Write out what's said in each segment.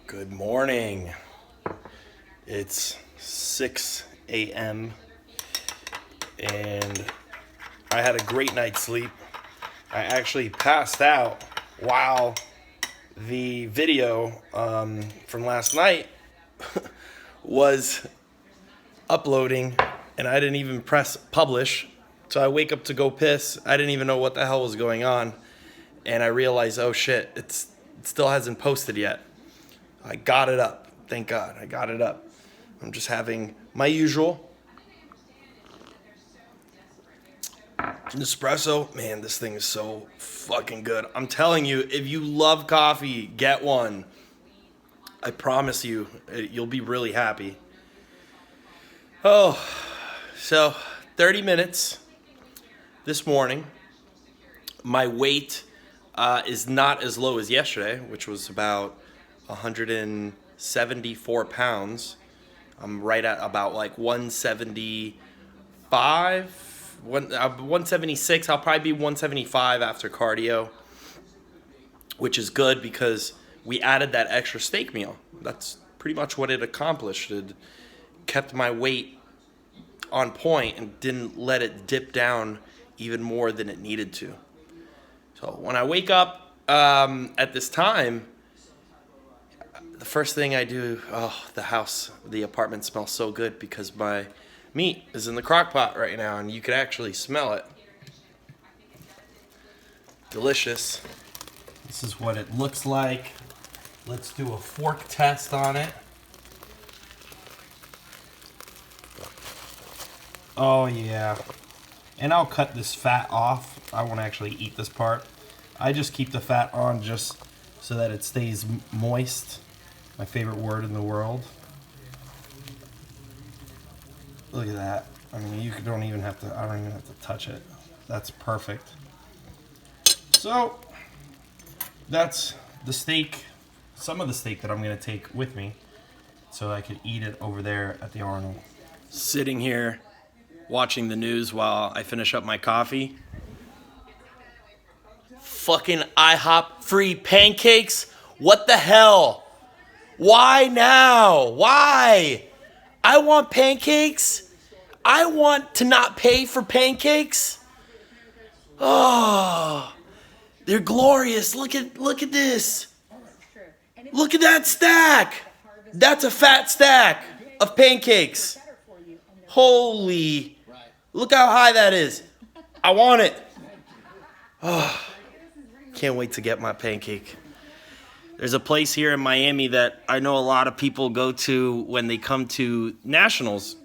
Good morning. It's 6 a.m. and I had a great night's sleep. I actually passed out while the video from last night was uploading, and I didn't even press publish. So I wake up to go piss. I didn't even know what the hell was going on, and I realized, oh shit, it still hasn't posted yet. I got it up. Thank God, I got it up. I'm just having my usual espresso. Man, this thing is so fucking good. I'm telling you, if you love coffee, get one. I promise you, you'll be really happy. Oh, so 30 minutes this morning. My weight is not as low as yesterday, which was about 174 pounds. I'm right at about like 175, 176. I'll probably be 175 after cardio, which is good because we added that extra steak meal. That's pretty much what it accomplished. It kept my weight on point and didn't let it dip down even more than it needed to. So when I wake up at this time, the first thing I do, the apartment smells so good because my meat is in the crock pot right now and you can actually smell it. Delicious. This is what it looks like. Let's do a fork test on it. Oh yeah. And I'll cut this fat off. I won't actually eat this part. I just keep the fat on just so that it stays moist. My favorite word in the world. Look at that. I mean, I don't even have to touch it. That's perfect. So, that's the steak, some of the steak that I'm going to take with me so I could eat it over there at the Arnold. Sitting here watching the news while I finish up my coffee. Fucking IHOP free pancakes? What the hell? Why now? Why? I want pancakes. I want to not pay for pancakes. Oh, they're glorious. Look at this. Look at that stack. That's a fat stack of pancakes. Holy, look how high that is. I want it. Oh, can't wait to get my pancake. There's a place here in Miami that I know a lot of people go to when they come to nationals.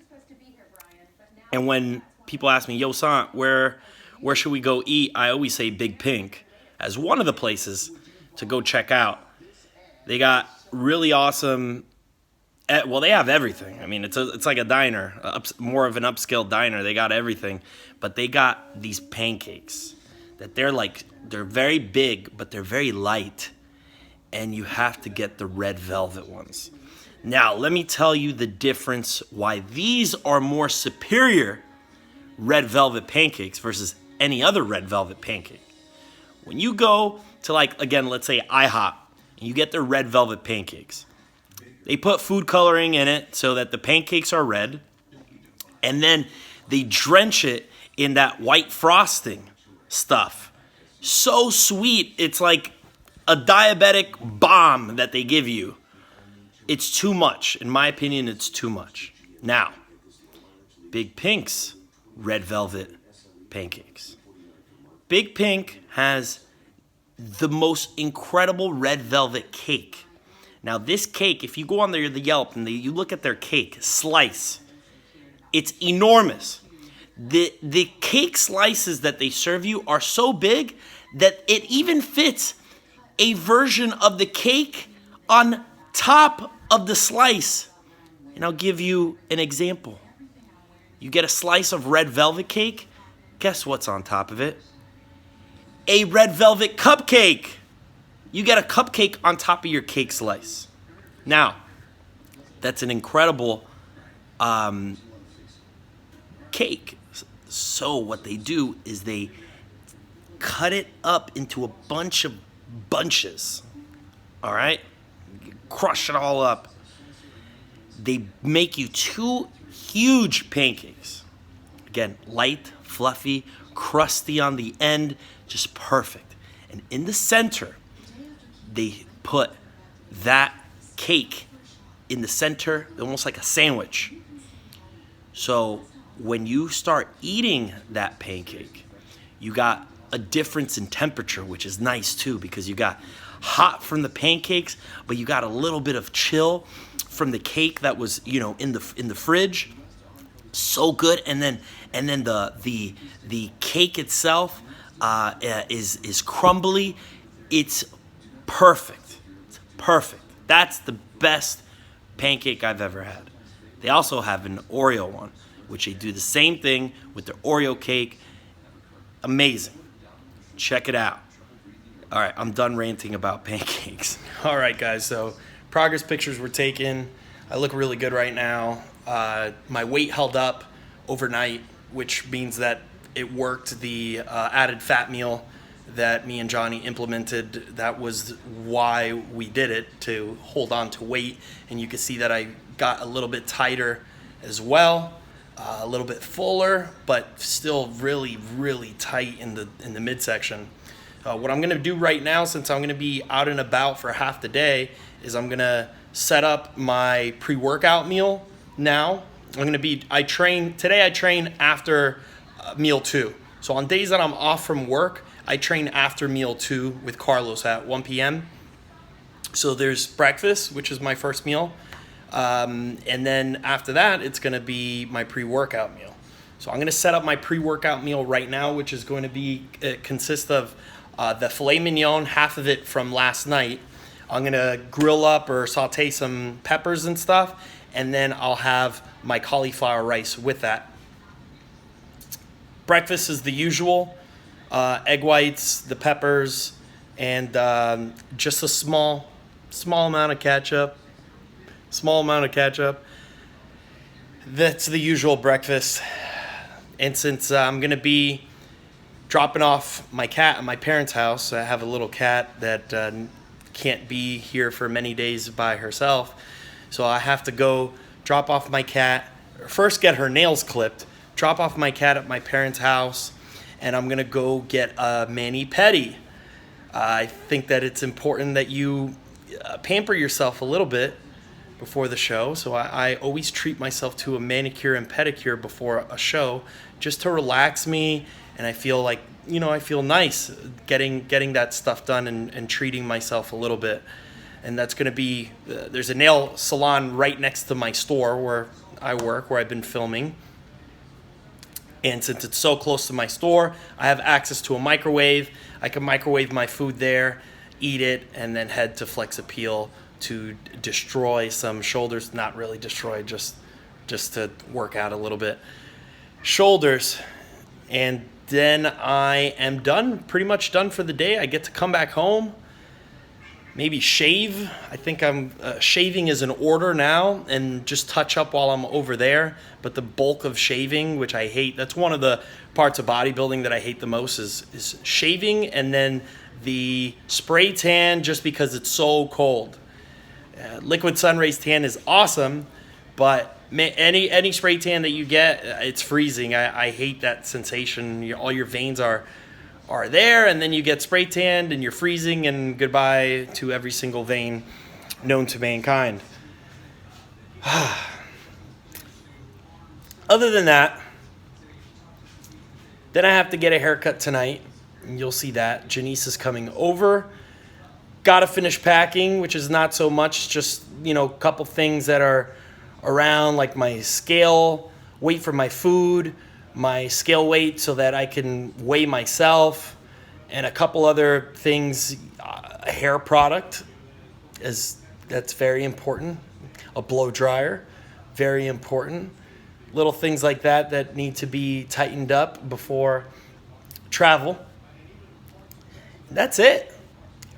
And when people ask me, yo, Sant, where should we go eat? I always say Big Pink as one of the places to go check out. They got really awesome, well, they have everything. I mean, it's like a diner, more of an upscale diner. They got everything. But they got these pancakes that they're very big, but they're very light. And you have to get the red velvet ones. Now, let me tell you the difference why these are more superior red velvet pancakes versus any other red velvet pancake. When you go to, again, let's say IHOP, and you get their red velvet pancakes, they put food coloring in it so that the pancakes are red, and then they drench it in that white frosting stuff. So sweet, it's like a diabetic bomb that they give you. It's too much. In my opinion, it's too much. Now, Big Pink's red velvet pancakes. Big Pink has the most incredible red velvet cake. Now, this cake, if you go on the Yelp and you look at their cake slice, it's enormous. The cake slices that they serve you are so big that it even fits a version of the cake on top of the slice. And I'll give you an example. You get a slice of red velvet cake. Guess what's on top of it? A red velvet cupcake. You get a cupcake on top of your cake slice. Now, that's an incredible cake. So what they do is they cut it up into a bunch of bunches. All right? crush it all up. They make you 2 huge pancakes. Again, light, fluffy, crusty on the end, just perfect. And in the center, they put that cake in the center, almost like a sandwich. So when you start eating that pancake, you got a difference in temperature, which is nice too, because you got hot from the pancakes, but you got a little bit of chill from the cake that was, you know, in the fridge. So good. And then the cake itself is crumbly. It's perfect. It's perfect. That's the best pancake I've ever had. They also have an Oreo one, which they do the same thing with their Oreo cake. Amazing. Check it out. All right, I'm done ranting about pancakes. All right, guys, so progress pictures were taken. I look really good right now. My weight held up overnight, which means that it worked. The added fat meal that me and Johnny implemented, that was why we did it, to hold on to weight. And you can see that I got a little bit tighter as well, a little bit fuller, but still really, really tight in the midsection. What I'm gonna do right now, since I'm gonna be out and about for half the day, is I'm gonna set up my pre-workout meal now. Today I train after meal 2. So on days that I'm off from work, I train after meal 2 with Carlos at 1 p.m. So there's breakfast, which is my first meal. And then after that, it's gonna be my pre-workout meal. So I'm gonna set up my pre-workout meal right now, which is going to be, consist of the filet mignon, half of it from last night. I'm gonna grill up or saute some peppers and stuff, and then I'll have my cauliflower rice with that. Breakfast is the usual, egg whites, the peppers, and just a small amount of ketchup. That's the usual breakfast. And since I'm gonna be dropping off my cat at my parents' house, I have a little cat that can't be here for many days by herself, so I have to go drop off my cat, first get her nails clipped, drop off my cat at my parents' house, and I'm gonna go get a mani-pedi. I think that it's important that you pamper yourself a little bit before the show, so I always treat myself to a manicure and pedicure before a show, just to relax me, and I feel like, you know, I feel nice getting that stuff done and treating myself a little bit. And that's going to be, there's a nail salon right next to my store where I work, where I've been filming. And since it's so close to my store, I have access to a microwave. I can microwave my food there, eat it, and then head to Flex Appeal to destroy some shoulders. Not really destroy, just to work out a little bit. Shoulders. And then I am done, pretty much done for the day. I get to come back home, maybe shave. I think I'm shaving is an order now, and just touch up while I'm over there. But the bulk of shaving, which I hate, that's one of the parts of bodybuilding that I hate the most, is shaving, and then the spray tan, just because it's so cold. Liquid sun rays tan is awesome, but any spray tan that you get, it's freezing. I hate that sensation. All your veins are there, and then you get spray tanned and you're freezing, and goodbye to every single vein known to mankind. Other than that, then I have to get a haircut tonight, and you'll see that. Janice is coming over. Gotta finish packing, which is not so much, just, you know, a couple things that are around, like my scale, weight for my food, my scale weight so that I can weigh myself, and a couple other things. A hair product, that's very important. A blow dryer, very important. Little things like that need to be tightened up before travel. That's it.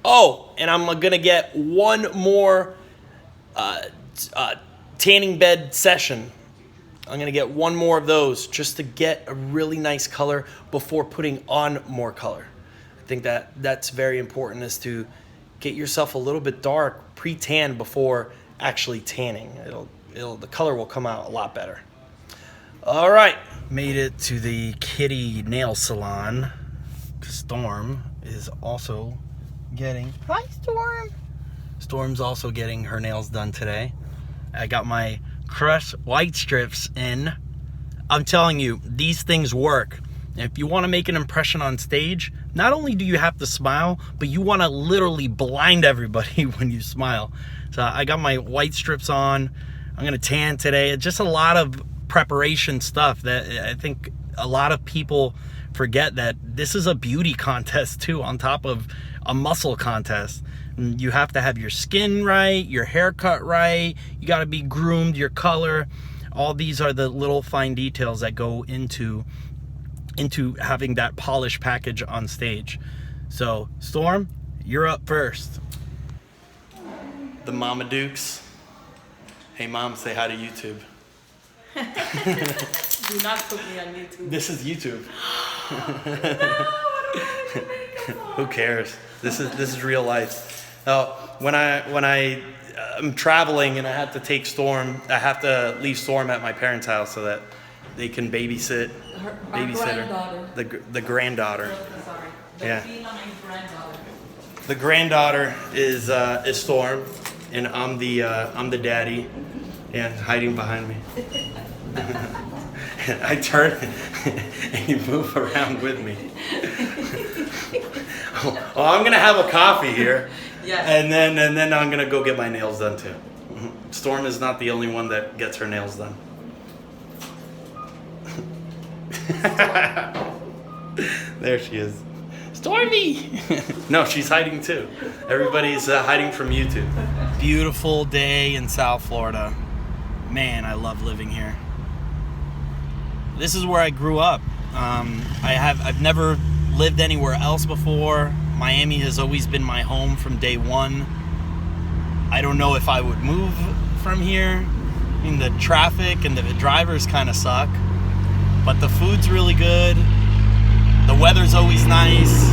Oh, and I'm gonna get one more tanning bed session. I'm gonna get one more of those just to get a really nice color before putting on more color. I think that's very important, is to get yourself a little bit dark, pre-tan before actually tanning. The color will come out a lot better. All right, made it to the kitty nail salon. Storm is also getting, hi Storm. Storm's also getting her nails done today. I got my crushed white strips in. I'm telling you, these things work. If you want to make an impression on stage, not only do you have to smile, but you want to literally blind everybody when you smile. So I got my white strips on. I'm gonna tan today. It's just a lot of preparation stuff that I think a lot of people forget, that this is a beauty contest too, on top of a muscle contest. And you have to have your skin right, your haircut right, you got to be groomed, your color. All these are the little fine details that go into having that polished package on stage. So Storm, you're up first. The Mama Dukes. Hey Mom, say hi to YouTube. Do not put me on YouTube. This is YouTube. No, I don't want to make Who cares? This is real life. When I'm traveling and I have to take Storm, I have to leave Storm at my parents' house so that they can babysit her. The granddaughter. Sorry. Yeah. Granddaughter. The granddaughter is Storm, and I'm the daddy. Yeah, hiding behind me. I turn and you move around with me. Well, I'm gonna have a coffee here. Yes. And then I'm gonna go get my nails done too. Storm is not the only one that gets her nails done. There she is. Stormy! No, she's hiding too. Everybody's hiding from YouTube. Beautiful day in South Florida. Man, I love living here. This is where I grew up. I've never lived anywhere else before. Miami has always been my home from day one. I don't know if I would move from here. I mean, the traffic and the drivers kind of suck, but the food's really good. The weather's always nice.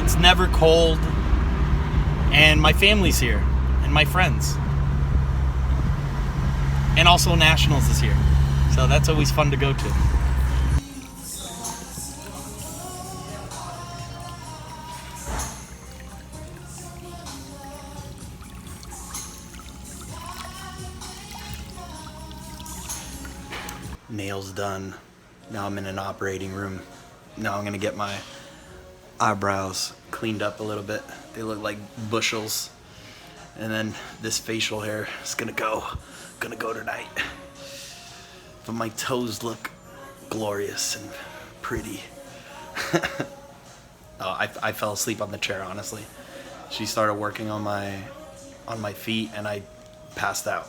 It's never cold. And my family's here, and my friends. And also Nationals is here. So that's always fun to go to. Nails done. Now I'm in an operating room. Now I'm gonna get my eyebrows cleaned up a little bit. They look like bushels. And then this facial hair is gonna go tonight. But my toes look glorious and pretty. Oh, I fell asleep on the chair, honestly. She started working on my feet and I passed out.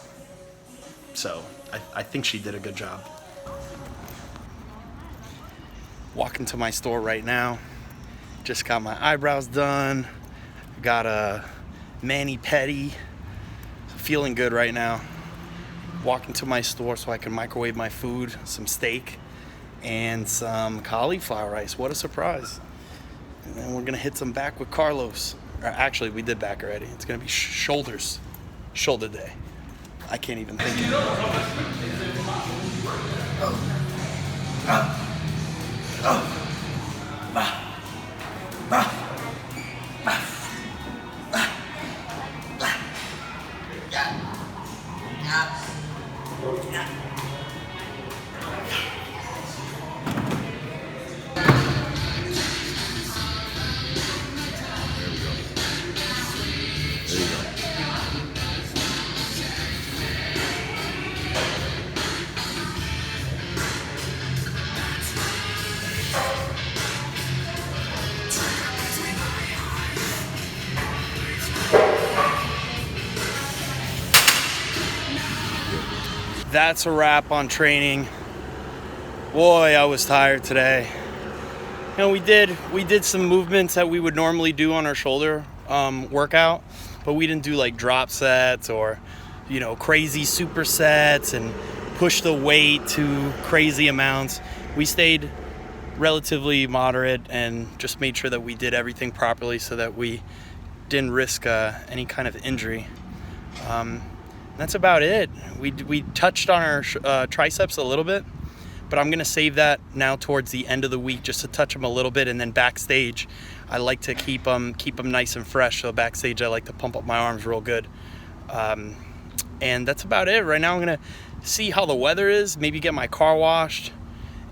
So I think she did a good job. Walking to my store right now. Just got my eyebrows done. Got a mani-pedi. Feeling good right now. Walking to my store so I can microwave my food, some steak and some cauliflower rice. What a surprise. And then we're gonna hit some back with Carlos. Or actually, we did back already. It's gonna be shoulder day. I can't even think of That's a wrap on training. Boy, I was tired today. You know, we did some movements that we would normally do on our shoulder workout, but we didn't do like drop sets or, you know, crazy supersets and push the weight to crazy amounts. We stayed relatively moderate and just made sure that we did everything properly so that we didn't risk any kind of injury. That's about it. We touched on our triceps a little bit, but I'm gonna save that now towards the end of the week just to touch them a little bit, and then backstage I like to keep them nice and fresh. So backstage I like to pump up my arms real good. And that's about it. Right now I'm gonna see how the weather is, maybe get my car washed,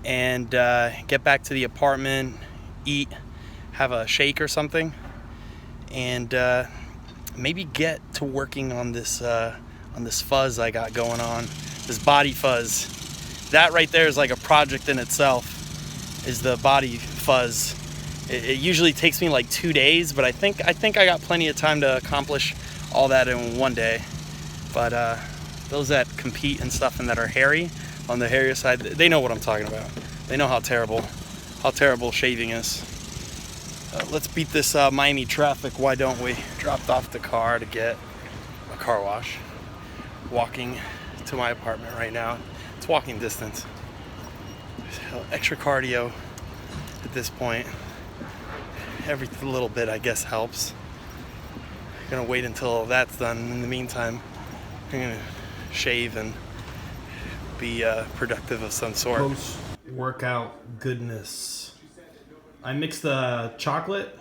and get back to the apartment, eat, have a shake or something, and maybe get to working on this fuzz I got going on, this body fuzz. That right there is like a project in itself, is the body fuzz. It usually takes me like 2 days, but I think I got plenty of time to accomplish all that in one day. But those that compete and stuff and that are hairy, on the hairier side, they know what I'm talking about. They know how terrible shaving is. Let's beat this Miami traffic, why don't we? Dropped off the car to get a car wash. Walking to my apartment right now. It's walking distance. Extra cardio at this point. Every little bit, I guess, helps. I'm gonna wait until that's done. In the meantime, I'm gonna shave and be productive of some sort. Post-workout goodness. I mixed the chocolate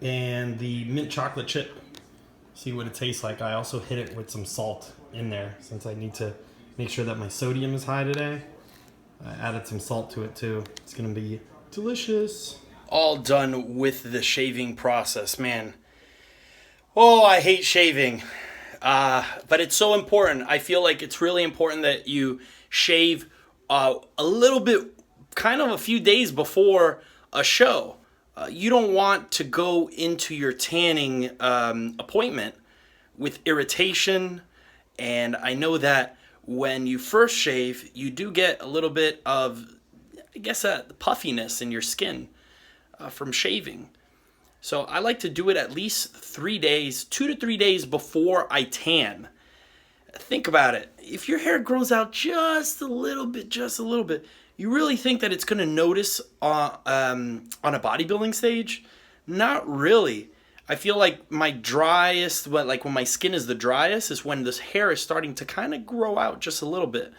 and the mint chocolate chip. See what it tastes like. I also hit it with some salt in there since I need to make sure that my sodium is high today. I added some salt to it too. It's gonna be delicious. All done with the shaving process, man. Oh, I hate shaving. But it's so important. I feel like it's really important that you shave a little bit, kind of a few days before a show. You don't want to go into your tanning appointment with irritation. And I know that when you first shave, you do get a little bit of, I guess, puffiness in your skin from shaving. So I like to do it at least 3 days, 2 to 3 days before I tan. Think about it. If your hair grows out just a little bit, you really think that it's going to notice on a bodybuilding stage? Not really. I feel like my driest, like when my skin is the driest, is when this hair is starting to kind of grow out just a little bit.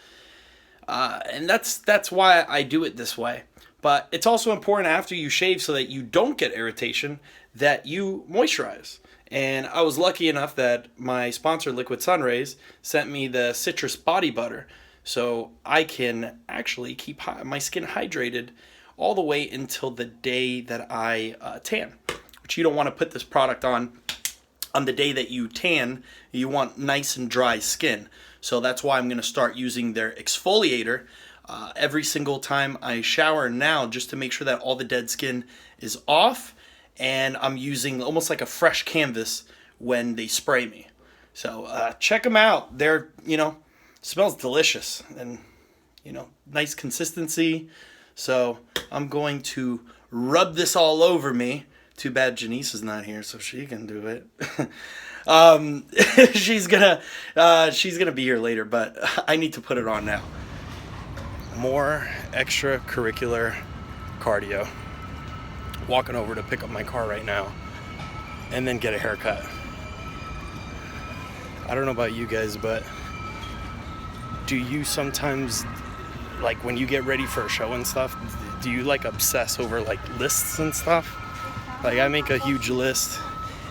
And that's why I do it this way. But it's also important after you shave, so that you don't get irritation, that you moisturize. And I was lucky enough that my sponsor, Liquid Sunrays, sent me the citrus body butter. So I can actually keep my skin hydrated all the way until the day that I tan. Which you don't want to put this product on the day that you tan. You want nice and dry skin. So that's why I'm going to start using their exfoliator every single time I shower now, just to make sure that all the dead skin is off. And I'm using almost like a fresh canvas when they spray me. So check them out. They're, smells delicious and, nice consistency. So I'm going to rub this all over me. Too bad Janice is not here, so she can do it. She's gonna be here later, but I need to put it on now. More extracurricular cardio. Walking over to pick up my car right now, and then get a haircut. I don't know about you guys, but do you sometimes, like when you get ready for a show and stuff, do you like obsess over like lists and stuff? Like I make a huge list,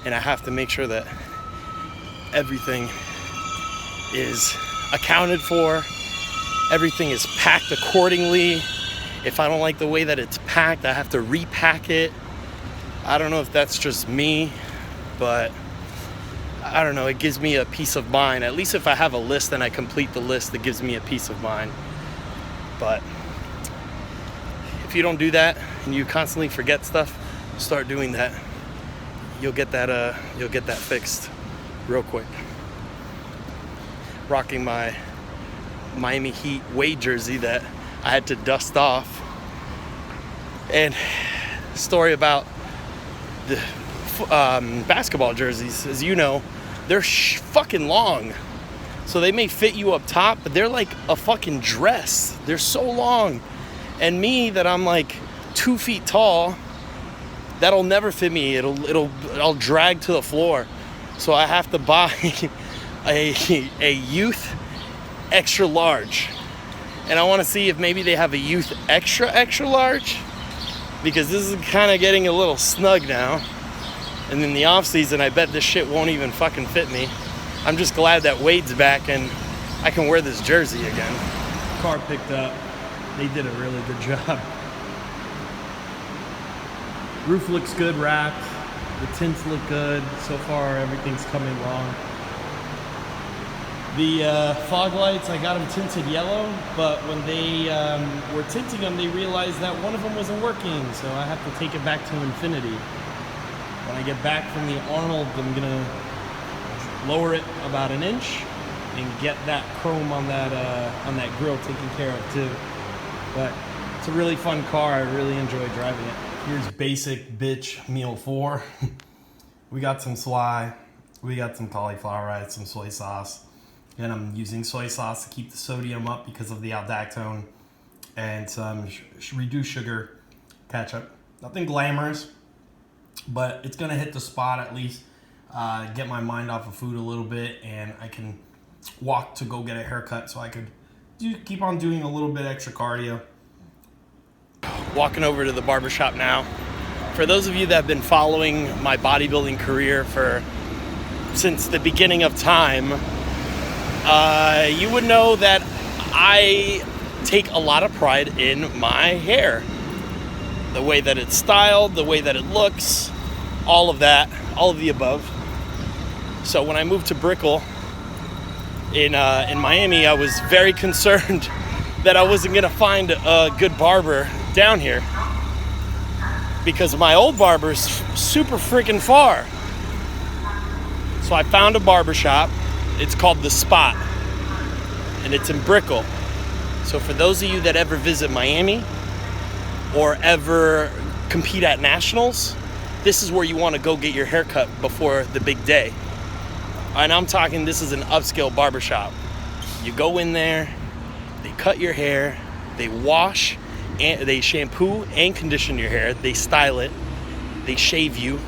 and I have to make sure that everything is accounted for, everything is packed accordingly. If I don't like the way that it's packed, I have to repack it. I don't know if that's just me, but I don't know, it gives me a peace of mind. At least if I have a list and I complete the list, it gives me a peace of mind. But if you don't do that and you constantly forget stuff, start doing that. You'll get that fixed real quick. Rocking my Miami Heat away jersey that I had to dust off. And story about the basketball jerseys, as you know, they're fucking long. So they may fit you up top, but they're like a fucking dress. They're so long. And me, that I'm like 2 feet tall, that'll never fit me. I'll drag to the floor. So I have to buy a youth extra large. And I want to see if maybe they have a youth extra large, because this is kind of getting a little snug now. And in the off season, I bet this shit won't even fucking fit me. I'm just glad that Wade's back and I can wear this jersey again. Car picked up. They did a really good job. Roof looks good wrapped. The tints look good. So far, everything's coming along. The fog lights, I got them tinted yellow, but when they were tinting them, they realized that one of them wasn't working, so I have to take it back to infinity. When I get back from the Arnold, I'm gonna lower it about an inch and get that chrome on that grill taken care of too. But it's a really fun car. I really enjoy driving it. Here's basic bitch meal 4. We got some swai, we got some cauliflower rice, some soy sauce. And I'm using soy sauce to keep the sodium up because of the aldactone, and some reduced sugar ketchup. Nothing glamorous, but it's gonna hit the spot at least, get my mind off of food a little bit, and I can walk to go get a haircut so I could keep on doing a little bit extra cardio. Walking over to the barbershop now. For those of you that have been following my bodybuilding career since the beginning of time, you would know that I take a lot of pride in my hair. The way that it's styled, the way that it looks, all of that, all of the above. So when I moved to Brickell in Miami, I was very concerned that I wasn't gonna find a good barber down here, because my old barber's super freaking far. So I found a barbershop. It's called The Spot, and it's in Brickell. So for those of you that ever visit Miami or ever compete at nationals, this is where you want to go get your haircut before the big day. And I'm talking, this is an upscale barbershop. You go in there, they cut your hair, they wash, and they shampoo and condition your hair, they style it, they shave you,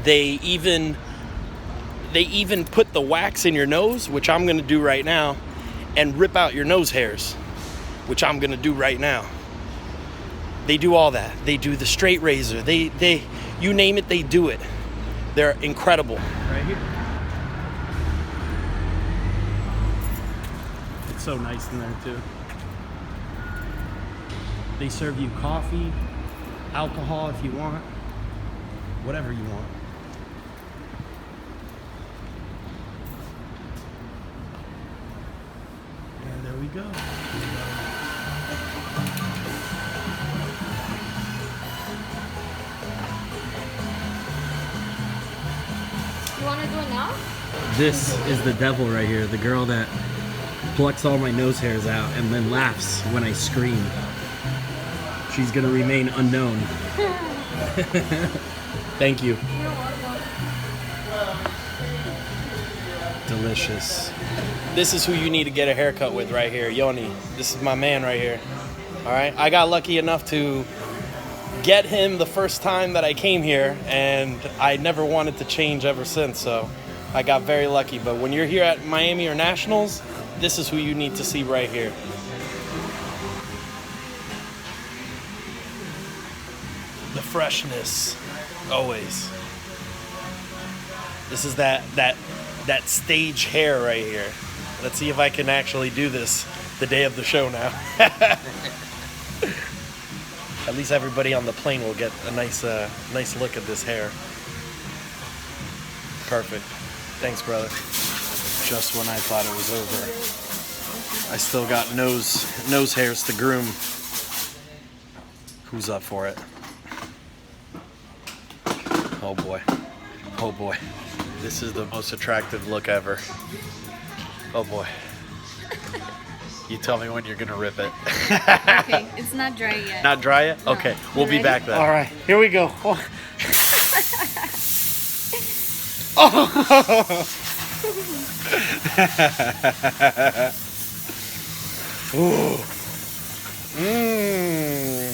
they even put the wax in your nose, which I'm gonna do right now, and rip out your nose hairs, which I'm gonna do right now. They do all that. They do the straight razor. They you name it, they do it. They're incredible. Right here. It's so nice in there too. They serve you coffee, alcohol if you want, whatever you want. There we go. You want to do it now? This is the devil right here, the girl that plucks all my nose hairs out and then laughs when I scream. She's gonna remain unknown. Thank you. You're welcome. Delicious. This is who you need to get a haircut with right here, Yoni. This is my man right here. All right, I got lucky enough to get him the first time that I came here, and I never wanted to change ever since, so I got very lucky. But when you're here at Miami or Nationals, this is who you need to see right here. The freshness, always. This is that stage hair right here. Let's see if I can actually do this the day of the show now. At least everybody on the plane will get a nice look at this hair. Perfect. Thanks, brother. Just when I thought it was over, I still got nose hairs to groom. Who's up for it? Oh boy. Oh boy. This is the most attractive look ever. Oh boy. You tell me when you're gonna rip it. Okay, it's not dry yet. Not dry yet? No. Okay, we'll be back then. All right, here we go. Ooh.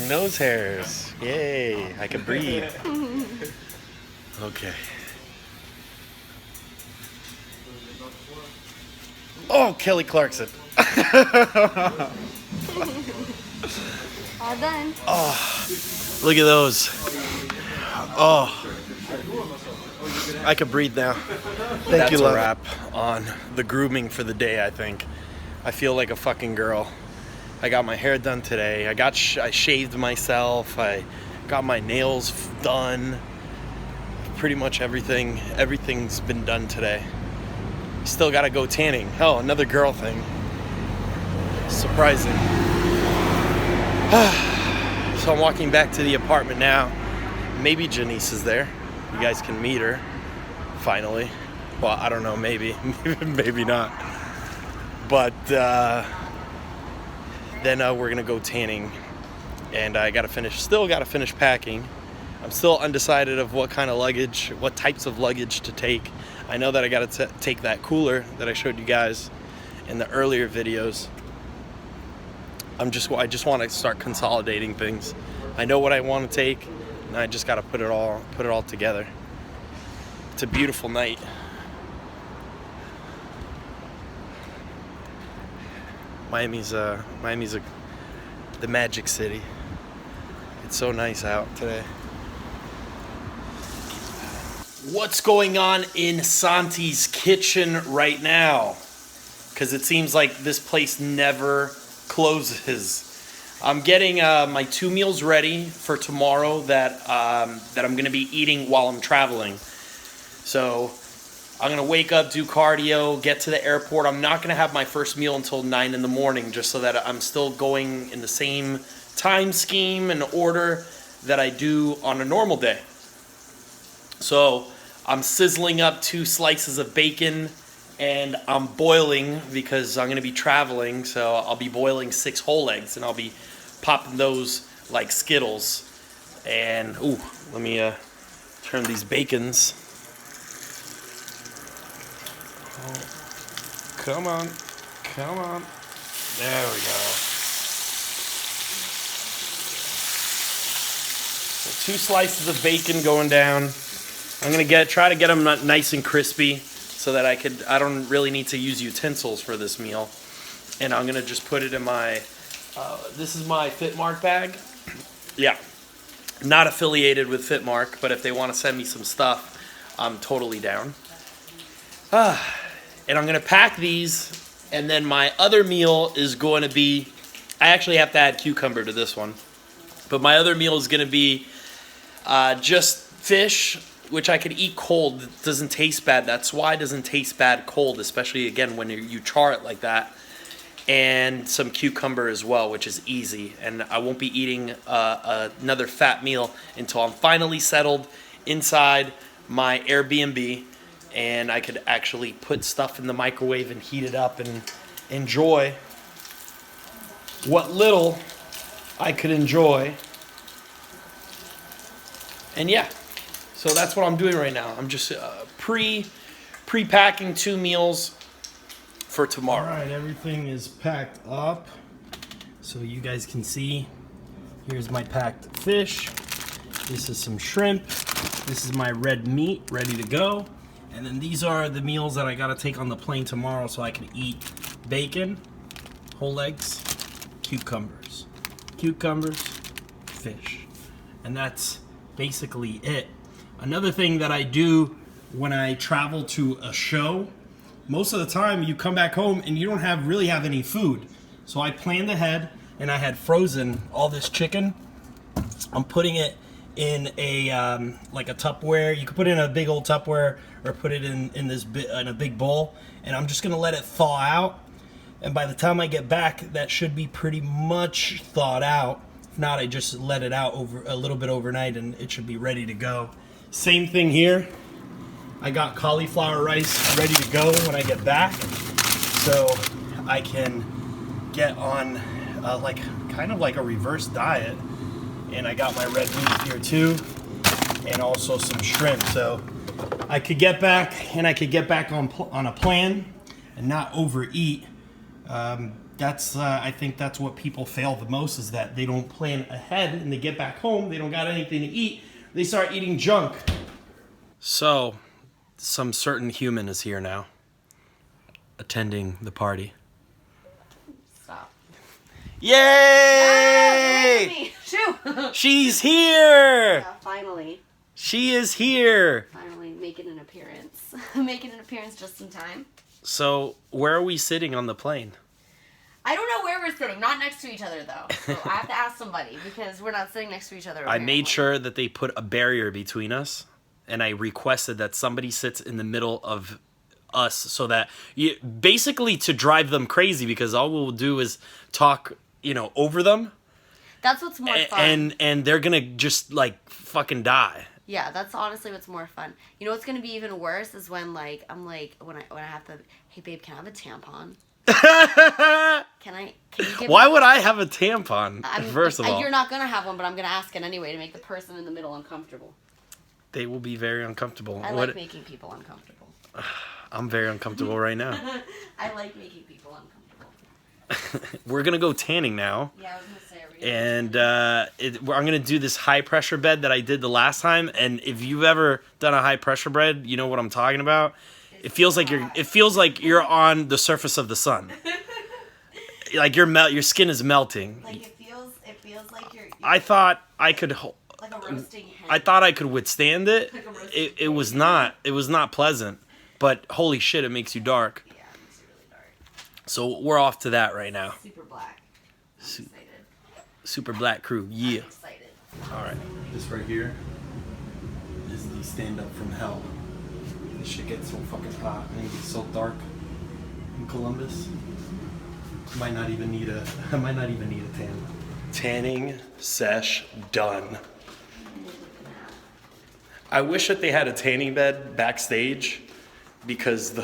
Nose hairs. Yay, I can breathe. Okay. Oh, Kelly Clarkson. All done. Oh, look at those. Oh, I can breathe now. Thank you, love. That's a wrap on the grooming for the day, I think. I feel like a fucking girl. I got my hair done today. I shaved myself. I got my nails done. Pretty much everything's been done today. Still gotta go tanning. Oh, another girl thing. Surprising. So I'm walking back to the apartment now. Maybe Janice is there. You guys can meet her, finally. Well, I don't know, maybe. Maybe not. But then we're gonna go tanning. And I still gotta finish packing. I'm still undecided of what kind of luggage, what types of luggage to take. I know that I gotta take that cooler that I showed you guys in the earlier videos. I just want to start consolidating things. I know what I want to take, and I just gotta put it all together. It's a beautiful night. Miami's the magic city. It's so nice out today. What's going on in Santi's kitchen right now? Because it seems like this place never closes. I'm getting my 2 meals ready for tomorrow that I'm going to be eating while I'm traveling. So I'm going to wake up, do cardio, get to the airport. I'm not going to have my first meal until 9 in the morning, just so that I'm still going in the same time scheme and order that I do on a normal day. So I'm sizzling up 2 slices of bacon, and I'm boiling because I'm going to be traveling. So I'll be boiling 6 whole eggs, and I'll be popping those like Skittles. And ooh, let me turn these bacons. Oh, come on. There we go. So 2 slices of bacon going down. I'm gonna try to get them nice and crispy so that I don't really need to use utensils for this meal. And I'm gonna just put it in my, this is my Fitmark bag. Yeah, not affiliated with Fitmark, but if they wanna send me some stuff, I'm totally down. And I'm gonna pack these, and then my other meal is going to be, I actually have to add cucumber to this one, but my other meal is gonna be just fish, which I could eat cold. It doesn't taste bad. That's why it doesn't taste bad cold, especially again when you char it like that. And some cucumber as well, which is easy. And I won't be eating another fat meal until I'm finally settled inside my Airbnb, and I could actually put stuff in the microwave and heat it up and enjoy what little I could enjoy. And yeah. So that's what I'm doing right now. I'm just pre-packing 2 meals for tomorrow. All right, everything is packed up. So you guys can see, here's my packed fish. This is some shrimp. This is my red meat ready to go. And then these are the meals that I gotta take on the plane tomorrow so I can eat bacon, whole eggs, cucumbers, fish. And that's basically it. Another thing that I do when I travel to a show, most of the time you come back home and you don't really have any food. So I planned ahead, and I had frozen all this chicken. I'm putting it in a like a Tupperware. You can put it in a big old Tupperware or put it in a big bowl, and I'm just gonna let it thaw out. And by the time I get back, that should be pretty much thawed out. If not, I just let it out over a little bit overnight, and it should be ready to go. Same thing here. I got cauliflower rice ready to go when I get back, so I can get on kind of like a reverse diet. And I got my red meat here too, and also some shrimp. So I could get back, and I could get back on a plan and not overeat. That's I think that's what people fail the most, is that they don't plan ahead and they get back home, they don't got anything to eat, they start eating junk. So, some certain human is here now, attending the party. Stop. Yay! Shoo! She's here! Yeah, finally. She is here! Finally making an appearance. Making an appearance just in time. So, where are we sitting on the plane? I don't know where we're sitting. Not next to each other, though. So I have to ask somebody, because we're not sitting next to each other. I made sure that they put a barrier between us, and I requested that somebody sits in the middle of us, so that basically to drive them crazy, because all we'll do is talk, over them. That's what's more fun. And they're gonna just like fucking die. Yeah, that's honestly what's more fun. You know what's gonna be even worse is when when I have to, hey babe, can I have a tampon? Can you give Why me... would I have a tampon? First of all, you're not gonna have one, but I'm gonna ask it anyway to make the person in the middle uncomfortable. They will be very uncomfortable. I like making people uncomfortable. I'm very uncomfortable right now. I like making people uncomfortable. We're gonna go tanning now. Yeah, I was gonna say. And I'm gonna do this high pressure bed that I did the last time. And if you've ever done a high pressure bed, you know what I'm talking about. It feels like you're on the surface of the sun. Like your skin is melting. Like it feels like you're I thought I could. like a roasting hen. I thought I could withstand it. Like a roasting It was not. It was not pleasant. But holy shit, it makes you dark. Yeah, it makes you really dark. So we're off to that right now. Super black. I'm excited. Super black crew. Yeah. I'm excited. All right. This right here is the stand up from hell. This shit gets so fucking hot and it gets so dark in Columbus. I might not even need a tan. Tanning sesh done. I wish that they had a tanning bed backstage, because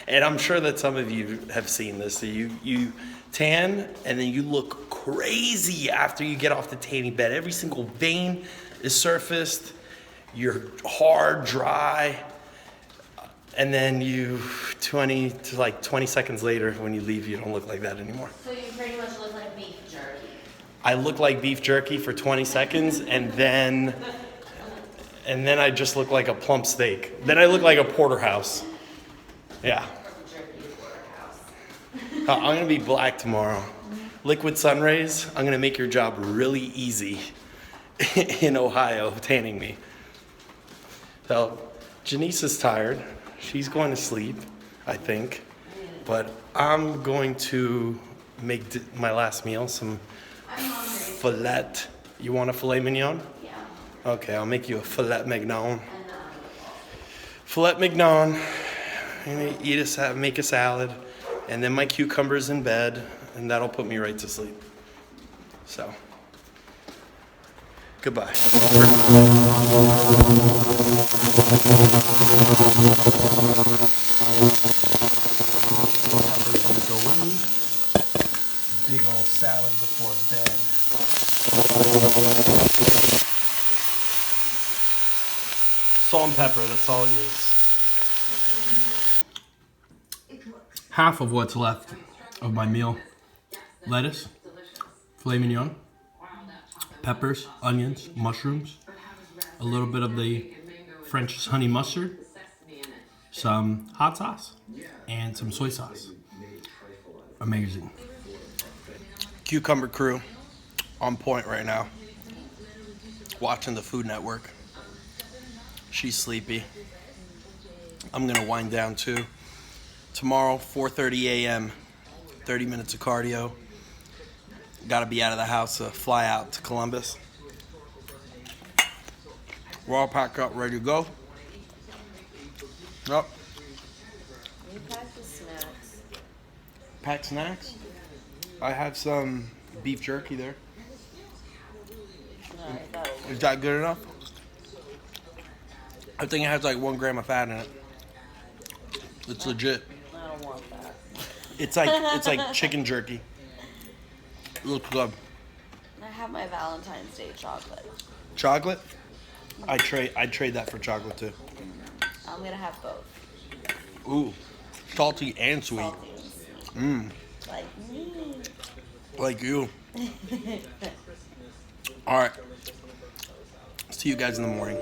and I'm sure that some of you have seen this. So you tan and then you look crazy after you get off the tanning bed. Every single vein is surfaced. You're hard, dry. And then 20 seconds later, when you leave, you don't look like that anymore. So you pretty much look like beef jerky. I look like beef jerky for 20 seconds, and then I just look like a plump steak. Then I look like a porterhouse. Yeah. I'm gonna be black tomorrow. Liquid sun rays. I'm gonna make your job really easy in Ohio, tanning me. So, Janice is tired. She's going to sleep, I think. But I'm going to make my last meal, some filet. You want a filet mignon? Yeah. Okay, I'll make you a filet mignon. Filet mignon. I'm gonna make a salad, and then my cucumber's in bed, and that'll put me right to sleep. So, goodbye. Big old salad before bed. Salt and pepper, that's all it needs. Half of what's left of my meal: lettuce, filet mignon, peppers, onions, mushrooms, a little bit of the French honey mustard, some hot sauce, and some soy sauce. Amazing. Cucumber crew on point right now. Watching the Food Network. She's sleepy. I'm gonna wind down too. Tomorrow, 4:30 a.m., 30 minutes of cardio. Gotta be out of the house to fly out to Columbus. We're all packed up, ready to go. Yep. You packed the snacks. Packed snacks? I have some beef jerky there. Is that good enough? I think it has like 1 gram of fat in it. It's legit. I don't want that. It's like chicken jerky. It looks good. I have my Valentine's Day chocolate. Chocolate? I'd trade that for chocolate too. I'm gonna have both. Ooh, salty and sweet. Salty and sweet. Like me. Like you. All right. See you guys in the morning.